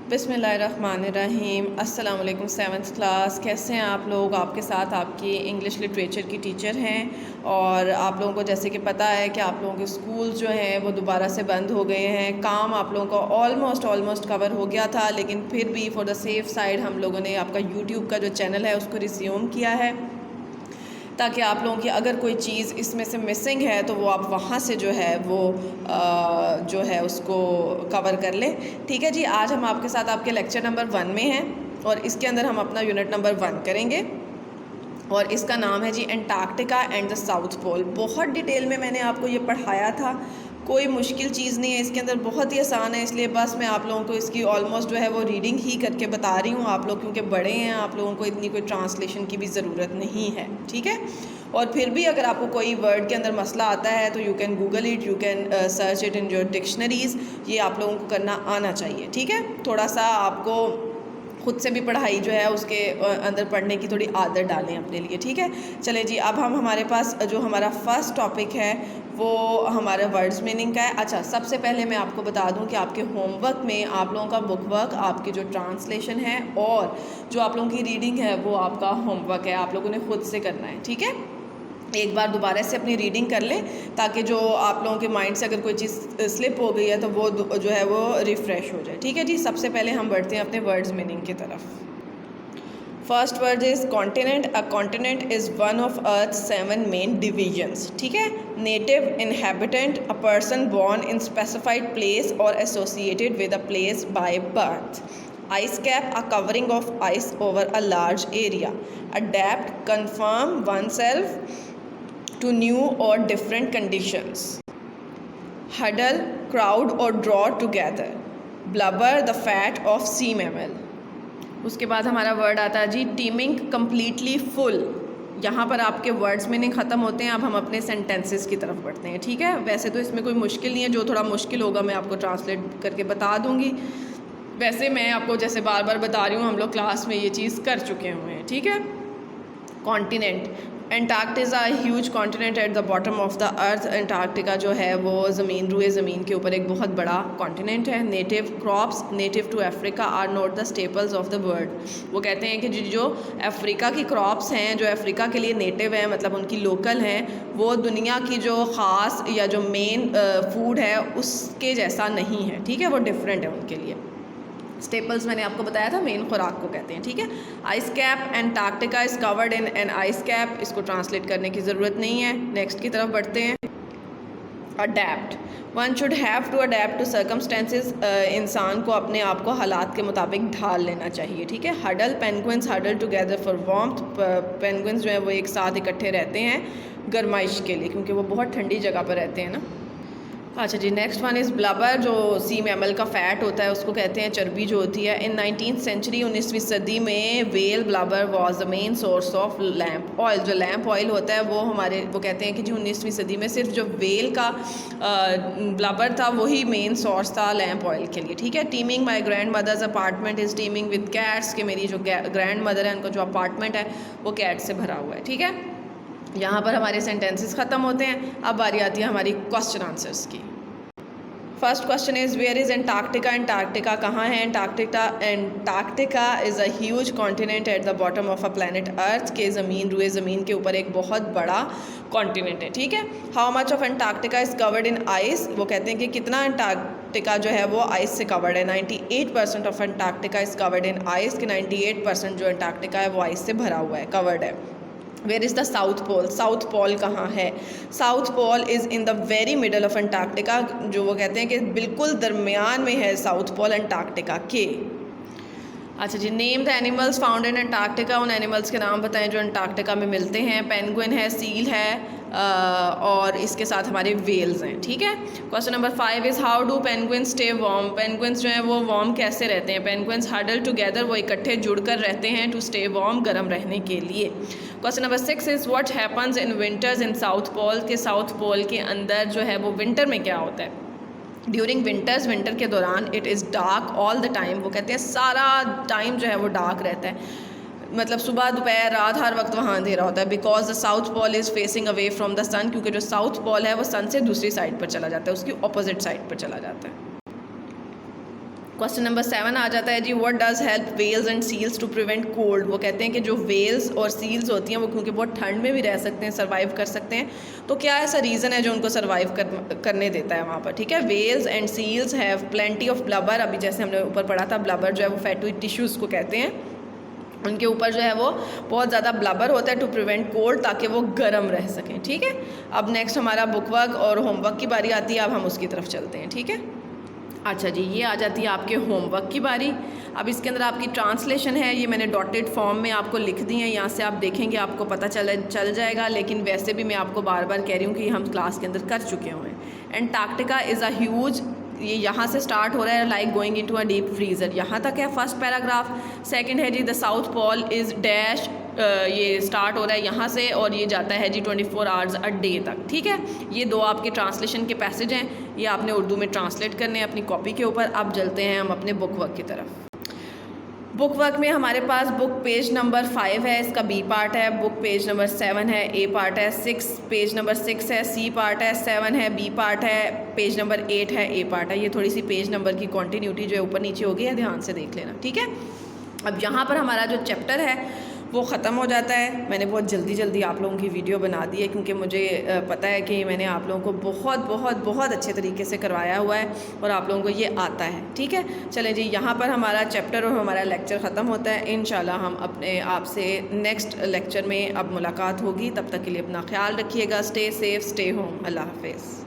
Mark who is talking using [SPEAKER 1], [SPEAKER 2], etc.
[SPEAKER 1] बिस्मिल्लाहिर्रहमानिर्रहीम। अस्सलाम वालेकुम। 7th क्लास, कैसे हैं आप लोग? आपके साथ आपकी इंग्लिश लिटरेचर की टीचर हैं और आप लोगों को जैसे कि पता है कि आप लोगों के स्कूल जो हैं वो दोबारा से बंद हो गए हैं। काम आप लोगों का ऑलमोस्ट कवर हो गया था, लेकिन फिर भी फॉर द सेफ साइड हम लोगों ने आपका यूट्यूब का जो चैनल है उसको रिज्यूम किया है, ताकि आप लोगों की अगर कोई चीज़ इसमें से मिसिंग है तो वो आप वहाँ से जो है वो जो है उसको कवर कर लें। ठीक है जी, आज हम आपके साथ आपके लेक्चर नंबर 1 में हैं और इसके अंदर हम अपना यूनिट नंबर 1 करेंगे और इसका नाम है जी Antarctica and the south Pole. बहुत डिटेल में मैंने आपको ये पढ़ाया था, कोई मुश्किल चीज़ नहीं है इसके अंदर, बहुत ही आसान है। इसलिए बस मैं आप लोगों को इसकी ऑलमोस्ट जो है वो रीडिंग ही करके बता रही हूँ। आप लोग क्योंकि बड़े हैं, आप लोगों को इतनी कोई ट्रांसलेशन की भी ज़रूरत नहीं है, ठीक है। और फिर भी अगर आपको कोई वर्ड के अंदर मसला आता है तो you can Google it, you can search it in your dictionaries. ये आप लोगों को करना आना चाहिए, ठीक है। थोड़ा सा आपको खुद से भी पढ़ाई जो है उसके अंदर पढ़ने की थोड़ी आदत डालें अपने लिए, ठीक है। चले जी, अब हम हमारे पास जो हमारा फर्स्ट टॉपिक है वो हमारा वर्ड्स मीनिंग का है। अच्छा, सबसे पहले मैं आपको बता दूं कि आपके होमवर्क में आप लोगों का बुक वर्क, आपकी जो ट्रांसलेशन है और जो आप लोगों की रीडिंग है वो आपका होमवर्क है, आप लोगों ने खुद से करना है, ठीक है। एक बार दोबारा से अपनी रीडिंग कर लें ताकि जो आप लोगों के माइंड से अगर कोई चीज़ स्लिप हो गई है तो वो जो है वो रिफ़्रेश हो जाए, ठीक है जी। सबसे पहले हम बढ़ते हैं अपने वर्ड्स मीनिंग की तरफ। First word is continent. A continent is one of earth 7 main divisions, ठीक है। Native inhabitant, a person born in specified place और associated with a place by birth. Ice cap, a covering of ice over a large area. Adapt, conform oneself to new or different conditions. Huddle, crowd or draw together. Blubber, the fat of sea mammal. उसके बाद हमारा word आता है जी teeming completely full. यहाँ पर आपके words meaning ख़त्म होते हैं। अब हम अपने सेंटेंसेस की तरफ बढ़ते हैं, ठीक है। वैसे तो इसमें कोई मुश्किल नहीं है, जो थोड़ा मुश्किल होगा मैं आपको ट्रांसलेट करके बता दूँगी। वैसे मैं आपको जैसे बार बार बता रही हूँ, हम लोग क्लास में ये चीज़ कर चुके हुए हैं, ठीक है। Continent, Antarctica huge continent at the bottom of the earth. Antarctica जो है वो ज़मीन, रुए ज़मीन के ऊपर एक बहुत बड़ा कॉन्टिनेंट है। Native crops native to Africa are not the staples of the world. वो कहते हैं कि जो अफ्रीका की क्रॉप्स हैं, जो अफ्रीका के लिए नेटिव हैं, मतलब उनकी लोकल हैं, वो दुनिया की जो ख़ास या जो मेन फूड है उसके जैसा नहीं है, ठीक है। वो डिफरेंट है उनके लिए। स्टेपल्स मैंने आपको बताया था, मेन खुराक को कहते हैं, ठीक है। Ice cap, Antarctica is covered in an ice cap. इसको ट्रांसलेट करने की ज़रूरत नहीं है। नेक्स्ट की तरफ बढ़ते हैं। Adapt, one should have to adapt to circumstances. इंसान को अपने आप को हालात के मुताबिक ढाल लेना चाहिए, ठीक है। Huddle, penguins huddle together for warmth. Penguins जो है वो एक साथ इकट्ठे रहते हैं गर्माइश के लिए, क्योंकि वो बहुत ठंडी जगह पर रहते हैं ना। अच्छा जी, नेक्स्ट वन इज़ ब्लबर, जो सी मैमल का फ़ैट होता है उसको कहते हैं चर्बी जो होती है। इन 19th सेंचुरी, 19वीं सदी में well blubber was the main source of lamp oil. जो लैम्प ऑयल होता है वो कहते हैं कि जी 19वीं सदी में सिर्फ जो वेल का ब्लबर था वही मेन सोर्स था लैम्प ऑयल के लिए, ठीक है। Teeming, my grandmother's apartment is teeming with cats, कि मेरी जो ग्रैंड मदर है उनका जो अपार्टमेंट है वो कैट से भरा हुआ है, ठीक है। यहाँ पर हमारे सेंटेंसेस ख़त्म होते हैं। अब बारी आती है हमारी क्वेश्चन आंसर्स की। First question is where is Antarctica. Antarctica कहाँ है? Antarctica is a huge continent at the bottom of a planet earth, के ज़मीन, रुए ज़मीन के ऊपर एक बहुत बड़ा कॉन्टिनेंट है, ठीक है। How much of Antarctica is covered in ice. वो कहते हैं कि कितना एंटार्क्टिका जो है वो आइस से कवर्ड है। 98% of Antarctica is covered in ice, कि 98% जो एंटार्क्टिका है वो आइस से भरा हुआ है, कवर्ड है। Where is the south pole. South pole कहाँ है? South pole is in the very middle of Antarctica. जो वो कहते हैं कि बिल्कुल दरमियान में है साउथ पोल एंटार्क्टिका के। अच्छा जी, name the animals found in Antarctica. उन एनिमल्स के नाम बताएं जो एंटार्क्टिका में मिलते हैं। पेंगुइन है, सील है और इसके साथ हमारे वेल्स हैं, ठीक है। Question number 5 is how do penguin stay warm. Penguins जो हैं वो वार्म कैसे रहते हैं? पेंगुइन्स हडल टुगेदर, वो इकट्ठे जुड़कर रहते हैं, टू स्टे वार्म, गर्म रहने के लिए। Question number 6 is what happens in winters in south pole, के साउथ पोल के अंदर जो है वो विंटर में क्या होता है? ड्यूरिंग विंटर्स, विंटर के दौरान, it is dark all the time. वो कहते हैं सारा टाइम जो है वो डार्क रहता है, मतलब सुबह दोपहर रात हर वक्त वहाँ अंधेरा होता है। Because the south pole is facing away from the sun, क्योंकि जो साउथ पोल है वो सन से दूसरी साइड पर चला जाता है, उसकी अपोजिट साइड पर चला जाता है। क्वेश्चन नंबर 7 आ जाता है जी, what does help whales and seals to prevent cold. वो कहते हैं कि जो वेल्स और सील्स होती हैं वो क्योंकि बहुत ठंड में भी रह सकते हैं, सर्वाइव कर सकते हैं, तो क्या ऐसा रीज़न है जो उनको सर्वाइव करने देता है वहाँ पर, ठीक है। Whales and seals have plenty of blubber, अभी जैसे हमने ऊपर पढ़ा था, ब्लबर जो है वो फैटी टिश्यूज़ को कहते हैं, उनके ऊपर जो है वो बहुत ज़्यादा ब्लबर होता है टू प्रिवेंट कोल्ड, ताकि वो गर्म रह सकें, ठीक है। अब नेक्स्ट हमारा बुक वर्क और होमवर्क की बारी आती है, अब हम उसकी तरफ चलते हैं, ठीक है। अच्छा जी, ये आ जाती है आपके होमवर्क की बारी। अब इसके अंदर आपकी ट्रांसलेशन है, ये मैंने डॉटेड फॉर्म में आपको लिख दी है, यहाँ से आप देखेंगे आपको पता चल जाएगा, लेकिन वैसे भी मैं आपको बार बार कह रही हूँ कि हम क्लास के अंदर कर चुके हुए हैं। एंटार्क्टिका इज़ अ ह्यूज, ये यहाँ से स्टार्ट हो रहा है, like going into a deep freezer, यहाँ तक है फर्स्ट पैराग्राफ। सेकंड है जी, the south pole is dash, ये स्टार्ट हो रहा है यहाँ से और ये जाता है जी 24 आवर्स अ डे तक, ठीक है। ये दो आपके ट्रांसलेशन के पैसेज हैं, ये आपने उर्दू में ट्रांसलेट करने हैं अपनी कॉपी के ऊपर। अब चलते हैं हम अपने बुक वर्क की तरफ। बुक वर्क में हमारे पास बुक पेज नंबर 5 है, इसका बी पार्ट है। बुक पेज नंबर 7 है, ए पार्ट है। 6 पेज नंबर 6 है, सी पार्ट है। 7 है, बी पार्ट है। पेज नंबर 8 है, ए पार्ट है। ये थोड़ी सी पेज नंबर की कॉन्टीन्यूटी जो है ऊपर नीचे होगी है, ध्यान से देख लेना, ठीक है। अब यहाँ पर हमारा जो चैप्टर है वो ख़त्म हो जाता है। मैंने बहुत जल्दी आप लोगों की वीडियो बना दी है, क्योंकि मुझे पता है कि मैंने आप लोगों को बहुत अच्छे तरीके से करवाया हुआ है और आप लोगों को ये आता है, ठीक है। चलें जी, यहाँ पर हमारा चैप्टर और हमारा लेक्चर ख़त्म होता है। इंशाल्लाह हम अपने आपसे नेक्स्ट लेक्चर में अब मुलाकात होगी। तब तक के लिए अपना ख्याल रखिएगा। Stay safe, stay home. अल्लाह हाफ़िज़।